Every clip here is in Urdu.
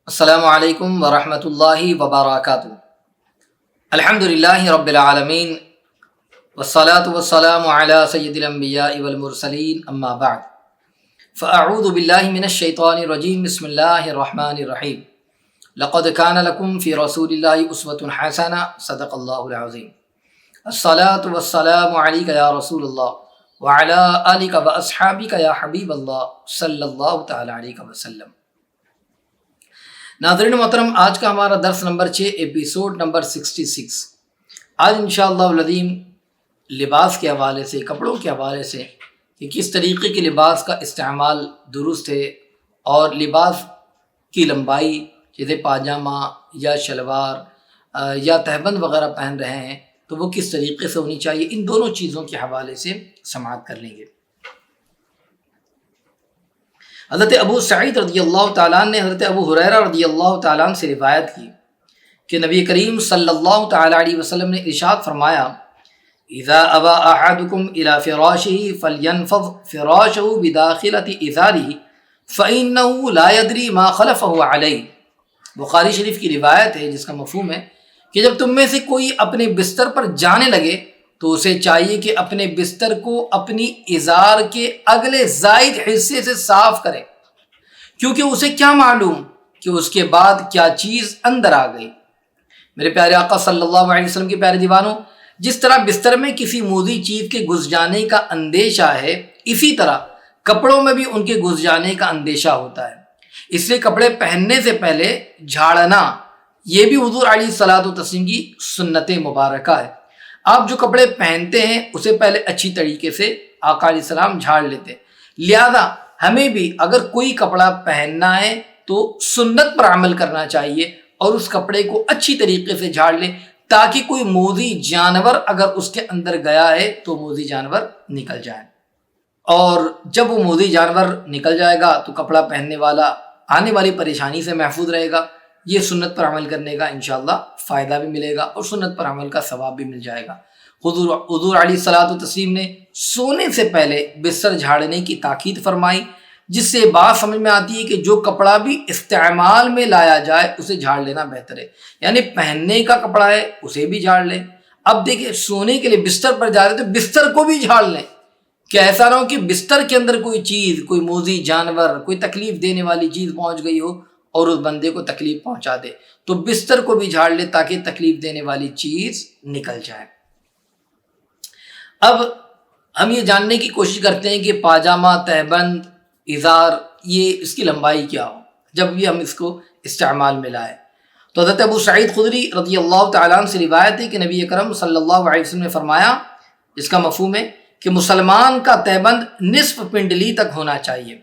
السلام علیکم ورحمۃ اللہ وبرکاتہ۔ الحمدللہ رب العالمین والصلاة والسلام علی سید الانبیاء والمرسلین، اما بعد فاعوذ باللہ من الشیطان الرجیم، بسم اللہ الرحمن الرحیم۔ لقد کان لکم فی رسول اللہ اسوۃ حسنہ، صدق اللہ العظیم۔ الصلاة والسلام علیک یا رسول اللہ وعلی آلک واصحابک یا حبیب اللہ صلی اللہ تعالی علیہ وسلم۔ ناظرین محترم، آج کا ہمارا درس نمبر 6، ایپیسوڈ نمبر 66۔ آج انشاءاللہ العظیم لباس کے حوالے سے، کپڑوں کے حوالے سے کہ کس طریقے کے لباس کا استعمال درست ہے، اور لباس کی لمبائی جیسے پاجامہ یا شلوار یا تہبند وغیرہ پہن رہے ہیں تو وہ کس طریقے سے ہونی چاہیے، ان دونوں چیزوں کے حوالے سے سماعت کر لیں گے۔ حضرت ابو سعید رضی اللہ تعالیٰ نے حضرت ابو ہریرہ رضی اللہ تعالیٰ عنہ سے روایت کی کہ نبی کریم صلی اللہ تعالیٰ علیہ وسلم نے ارشاد فرمایا، اذا ابا احدکم الى فراشہ فلینفض فراشہ بداخلۃ ازارہ فانہ لا یدری ما خلفہ علیہ۔ بخاری شریف کی روایت ہے جس کا مفہوم ہے کہ جب تم میں سے کوئی اپنے بستر پر جانے لگے تو اسے چاہیے کہ اپنے بستر کو اپنی ازار کے اگلے زائد حصے سے صاف کرے، کیونکہ اسے کیا معلوم کہ اس کے بعد کیا چیز اندر آ گئی۔ میرے پیارے آقا صلی اللہ علیہ وسلم کے پیارے دیوانوں، جس طرح بستر میں کسی موذی چیز کے گھس جانے کا اندیشہ ہے، اسی طرح کپڑوں میں بھی ان کے گھس جانے کا اندیشہ ہوتا ہے۔ اس لیے کپڑے پہننے سے پہلے جھاڑنا یہ بھی حضور علیہ الصلوۃ والتسلیم کی سنت مبارکہ ہے۔ آپ جو کپڑے پہنتے ہیں اسے پہلے اچھی طریقے سے آقا علیہ السلام جھاڑ لیتے ہیں، لہذا ہمیں بھی اگر کوئی کپڑا پہننا ہے تو سنت پر عمل کرنا چاہیے اور اس کپڑے کو اچھی طریقے سے جھاڑ لیں، تاکہ کوئی موذی جانور اگر اس کے اندر گیا ہے تو موذی جانور نکل جائے، اور جب وہ موذی جانور نکل جائے گا تو کپڑا پہننے والا آنے والی پریشانی سے محفوظ رہے گا۔ یہ سنت پر عمل کرنے کا انشاءاللہ فائدہ بھی ملے گا اور سنت پر عمل کا ثواب بھی مل جائے گا۔ حضور علیہ الصلوۃ والتسلیم نے سونے سے پہلے بستر جھاڑنے کی تاکید فرمائی، جس سے بات سمجھ میں آتی ہے کہ جو کپڑا بھی استعمال میں لایا جائے اسے جھاڑ لینا بہتر ہے، یعنی پہننے کا کپڑا ہے اسے بھی جھاڑ لیں۔ اب دیکھیں، سونے کے لیے بستر پر جا رہے تو بستر کو بھی جھاڑ لیں، کہ ایسا نہ ہو کہ بستر کے اندر کوئی چیز، کوئی موذی جانور، کوئی تکلیف دینے والی چیز پہنچ گئی ہو اور اس بندے کو تکلیف پہنچا دے، تو بستر کو بھی جھاڑ لے تاکہ تکلیف دینے والی چیز نکل جائے۔ اب ہم یہ جاننے کی کوشش کرتے ہیں کہ پاجامہ، تہبند، ازار، یہ اس کی لمبائی کیا ہو جب بھی ہم اس کو استعمال میں لائیں۔ تو حضرت ابو سعید خدری رضی اللہ تعالیٰ عنہ سے روایت ہے کہ نبی اکرم صلی اللہ علیہ وسلم نے فرمایا، اس کا مفہوم ہے کہ مسلمان کا تہبند نصف پنڈلی تک ہونا چاہیے،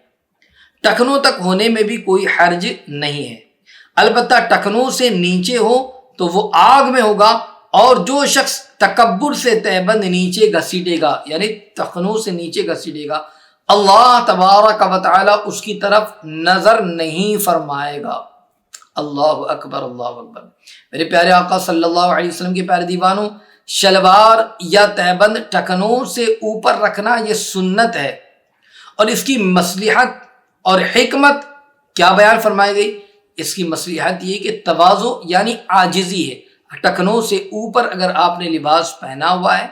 ٹخنوں تک ہونے میں بھی کوئی حرج نہیں ہے، البتہ ٹخنوں سے نیچے ہو تو وہ آگ میں ہوگا، اور جو شخص تکبر سے تہبند نیچے گھسیٹے گا، یعنی ٹخنوں سے نیچے گھسیٹے گا، اللہ تبارک و تعالی اس کی طرف نظر نہیں فرمائے گا۔ اللہ اکبر، اللہ اکبر۔ میرے پیارے آقا صلی اللہ علیہ وسلم کے پیارے دیوانوں، شلوار یا تہبند ٹخنوں سے اوپر رکھنا یہ سنت ہے، اور اس کی مصلحت اور حکمت کیا بیان فرمائی گئی؟ اس کی مصلحت یہ کہ تواضع یعنی عاجزی ہے۔ ٹخنوں سے اوپر اگر آپ نے لباس پہنا ہوا ہے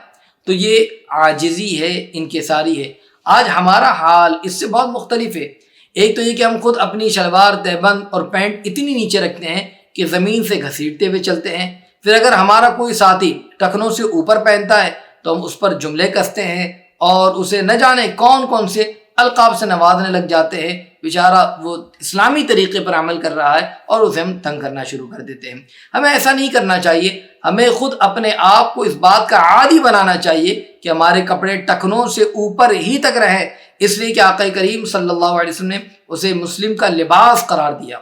تو یہ عاجزی ہے، انکساری ہے۔ آج ہمارا حال اس سے بہت مختلف ہے۔ ایک تو یہ کہ ہم خود اپنی شلوار، تہبند اور پینٹ اتنی نیچے رکھتے ہیں کہ زمین سے گھسیٹتے ہوئے چلتے ہیں، پھر اگر ہمارا کوئی ساتھی ٹخنوں سے اوپر پہنتا ہے تو ہم اس پر جملے کستے ہیں اور اسے نہ جانے کون کون سے القاب سے نوازنے لگ جاتے ہیں۔ بیچارہ وہ اسلامی طریقے پر عمل کر رہا ہے اور اسے ہم تنگ کرنا شروع کر دیتے ہیں۔ ہمیں ایسا نہیں کرنا چاہیے، ہمیں خود اپنے آپ کو اس بات کا عادی بنانا چاہیے کہ ہمارے کپڑے ٹخنوں سے اوپر ہی تک رہیں، اس لیے کہ آقا کریم صلی اللہ علیہ وسلم نے اسے مسلم کا لباس قرار دیا،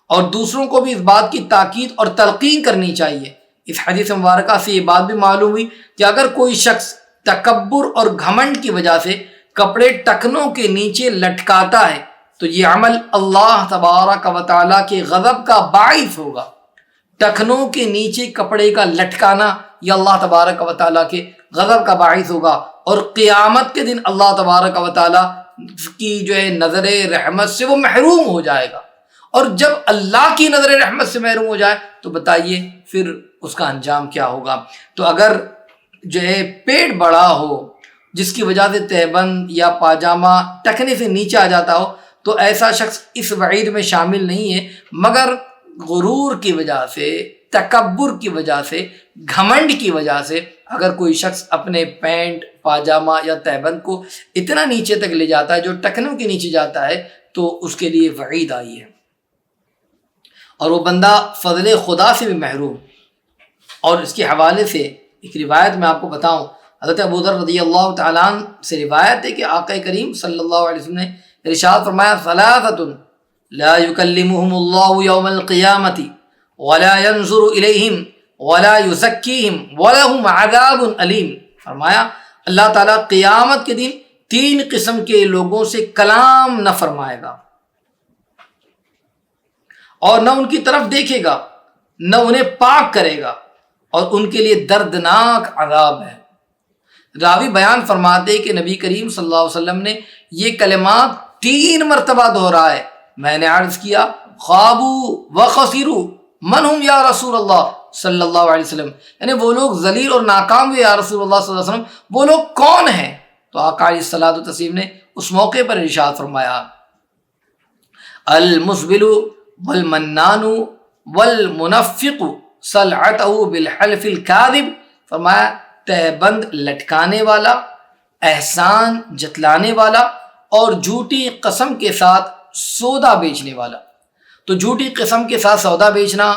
اور دوسروں کو بھی اس بات کی تاکید اور تلقین کرنی چاہیے۔ اس حدیث مبارکہ سے یہ بات بھی معلوم ہوئی کہ اگر کوئی شخص تکبر اور گھمنڈ کی وجہ سے کپڑے ٹخنوں کے نیچے لٹکاتا ہے تو یہ عمل اللہ تبارک و تعالیٰ کے غضب کا باعث ہوگا۔ ٹخنوں کے نیچے کپڑے کا لٹکانا یہ اللہ تبارک و تعالیٰ کے غضب کا باعث ہوگا، اور قیامت کے دن اللہ تبارک و تعالیٰ کی جو ہے نظر رحمت سے وہ محروم ہو جائے گا، اور جب اللہ کی نظر رحمت سے محروم ہو جائے تو بتائیے پھر اس کا انجام کیا ہوگا۔ تو اگر جو ہے پیٹ بڑا ہو جس کی وجہ سے تہبند یا پاجامہ ٹکنے سے نیچے آ جاتا ہو تو ایسا شخص اس وعید میں شامل نہیں ہے، مگر غرور کی وجہ سے، تکبر کی وجہ سے، گھمنڈ کی وجہ سے اگر کوئی شخص اپنے پینٹ، پاجامہ یا تہبند کو اتنا نیچے تک لے جاتا ہے جو ٹکنوں کے نیچے جاتا ہے تو اس کے لیے وعید آئی ہے، اور وہ بندہ فضل خدا سے بھی محروم۔ اور اس کے حوالے سے ایک روایت میں آپ کو بتاؤں، حضرت ابو ذر رضی اللہ تعالیٰ عنہ سے روایت ہے کہ آقا کریم صلی اللہ علیہ وسلم نے ارشاد فرمایا، ثلاثۃ لا یکلمہم اللہ یوم القیامۃ ولا ینظر الیہم ولا یزکیہم ولہم عذاب علیم۔ فرمایا اللہ تعالیٰ قیامت کے دن 3 قسم کے لوگوں سے کلام نہ فرمائے گا، اور نہ ان کی طرف دیکھے گا، نہ انہیں پاک کرے گا، اور ان کے لیے دردناک عذاب ہے۔ راوی بیان فرماتے کہ نبی کریم صلی اللہ علیہ وسلم نے یہ کلمات 3 مرتبہ دہرائے۔ میں نے عرض کیا، خوابو و خسرو من ہم یا رسول اللہ صلی اللہ علیہ وسلم، یعنی وہ لوگ ذلیل اور ناکام ہوئے یا رسول اللہ صلی اللہ علیہ وسلم، وہ لوگ کون ہیں؟ تو آقا علیہ الصلوۃ والتسلیم نے اس موقع پر ارشاد فرمایا، المسبل والمنان والمنفق صلعتہ بالحلف الکاذب۔ فرمایا تہبند لٹکانے والا، احسان جتلانے والا، اور جھوٹی قسم کے ساتھ سودا بیچنے والا۔ تو جھوٹی قسم کے ساتھ سودا بیچنا،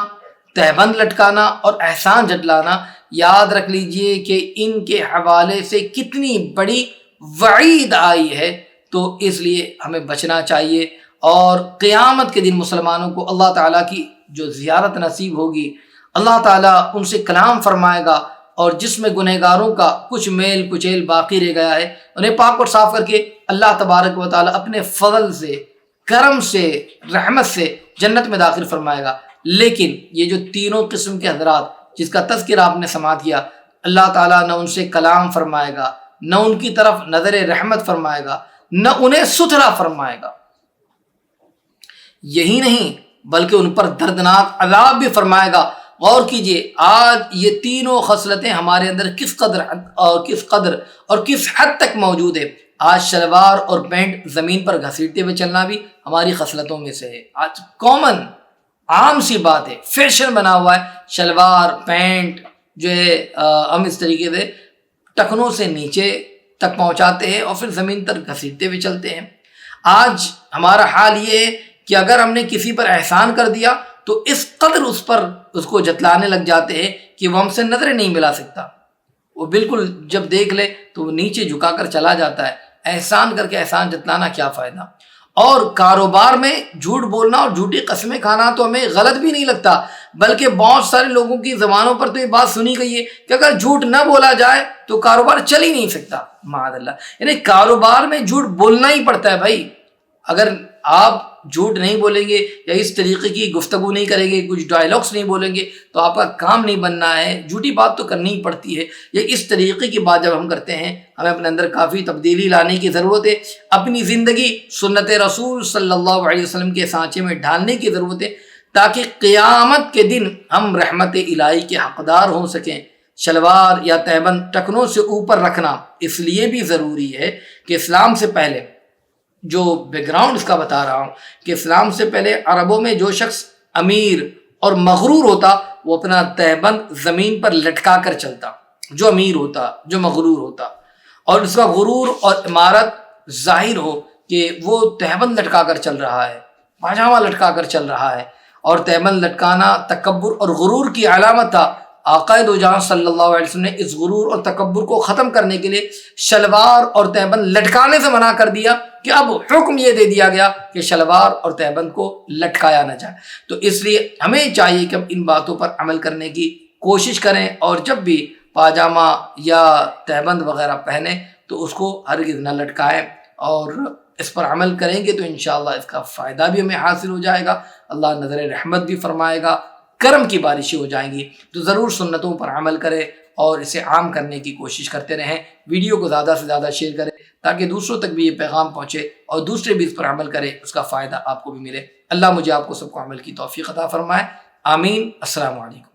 تہبند لٹکانا اور احسان جتلانا، یاد رکھ لیجئے کہ ان کے حوالے سے کتنی بڑی وعید آئی ہے، تو اس لیے ہمیں بچنا چاہیے۔ اور قیامت کے دن مسلمانوں کو اللہ تعالیٰ کی جو زیارت نصیب ہوگی، اللہ تعالیٰ ان سے کلام فرمائے گا، اور جس میں گنہگاروں کا کچھ میل کچیل باقی رہ گیا ہے انہیں پاک اور صاف کر کے اللہ تبارک و تعالیٰ اپنے فضل سے، کرم سے، رحمت سے جنت میں داخل فرمائے گا۔ لیکن یہ جو 3 قسم کے حضرات جس کا تذکرہ آپ نے سماعت کیا، اللہ تعالیٰ نہ ان سے کلام فرمائے گا، نہ ان کی طرف نظر رحمت فرمائے گا، نہ انہیں ستھرا فرمائے گا۔ یہی نہیں بلکہ ان پر دردناک عذاب بھی فرمائے گا۔ غور کیجئے، آج یہ 3 خصلتیں ہمارے اندر کس قدر اور کس حد تک موجود ہے۔ آج شلوار اور پینٹ زمین پر گھسیٹتے ہوئے چلنا بھی ہماری خصلتوں میں سے ہے۔ آج کامن، عام سی بات ہے، فیشن بنا ہوا ہے، شلوار پینٹ جو ہے ہم اس طریقے سے ٹکنوں سے نیچے تک پہنچاتے ہیں اور پھر زمین پر گھسیٹتے ہوئے چلتے ہیں۔ آج ہمارا حال یہ ہے کہ اگر ہم نے کسی پر احسان کر دیا تو اس قدر اس کو جتلانے لگ جاتے ہیں کہ وہ ہم سے نظریں نہیں ملا سکتا۔ وہ بالکل جب دیکھ لے تو وہ نیچے جھکا کر چلا جاتا ہے۔ احسان کر کے احسان جتلانا کیا فائدہ؟ اور کاروبار میں جھوٹ بولنا اور جھوٹی قسمیں کھانا تو ہمیں غلط بھی نہیں لگتا، بلکہ بہت سارے لوگوں کی زبانوں پر تو یہ بات سنی گئی ہے کہ اگر جھوٹ نہ بولا جائے تو کاروبار چل ہی نہیں سکتا، معاذ اللہ۔ یعنی کاروبار میں جھوٹ بولنا ہی پڑتا ہے بھائی۔ اگر آپ جھوٹ نہیں بولیں گے یا اس طریقے کی گفتگو نہیں کریں گے، کچھ ڈائلاگس نہیں بولیں گے تو آپ کا کام نہیں بننا ہے۔ جھوٹی بات تو کرنی ہی پڑتی ہے۔ یہ اس طریقے کی بات جب ہم کرتے ہیں، ہمیں اپنے اندر کافی تبدیلی لانے کی ضرورت ہے، اپنی زندگی سنت رسول صلی اللہ علیہ وسلم کے سانچے میں ڈالنے کی ضرورت ہے، تاکہ قیامت کے دن ہم رحمت الہی کے حقدار ہو سکیں۔ شلوار یا تہبند ٹکنوں سے اوپر رکھنا اس لیے بھی ضروری ہے کہ اسلام سے پہلے، جو بیک گراؤنڈ اس کا بتا رہا ہوں، کہ اسلام سے پہلے عربوں میں جو شخص امیر اور مغرور ہوتا وہ اپنا تہبند زمین پر لٹکا کر چلتا، جو امیر ہوتا، جو مغرور ہوتا، اور اس کا غرور اور عمارت ظاہر ہو کہ وہ تہبند لٹکا کر چل رہا ہے، پاجامہ لٹکا کر چل رہا ہے۔ اور تہبند لٹکانا تکبر اور غرور کی علامت تھا۔ آقا دو جہاں صلی اللہ علیہ وسلم نے اس غرور اور تکبر کو ختم کرنے کے لیے شلوار اور تہبند لٹکانے سے منع کر دیا، کہ اب حکم یہ دے دیا گیا کہ شلوار اور تہبند کو لٹکایا نہ جائے۔ تو اس لیے ہمیں چاہیے کہ ہم ان باتوں پر عمل کرنے کی کوشش کریں، اور جب بھی پاجامہ یا تہبند وغیرہ پہنیں تو اس کو ہرگز نہ لٹکائیں، اور اس پر عمل کریں گے تو انشاءاللہ اس کا فائدہ بھی ہمیں حاصل ہو جائے گا، اللہ نظر رحمت بھی فرمائے گا، کرم کی بارشیں ہو جائیں گی۔ تو ضرور سنتوں پر عمل کریں اور اسے عام کرنے کی کوشش کرتے رہیں۔ ویڈیو کو زیادہ سے زیادہ شیئر کریں تاکہ دوسروں تک بھی یہ پیغام پہنچے اور دوسرے بھی اس پر عمل کریں، اس کا فائدہ آپ کو بھی ملے۔ اللہ مجھے آپ کو سب کو عمل کی توفیق عطا فرمائے، آمین۔ السلام علیکم۔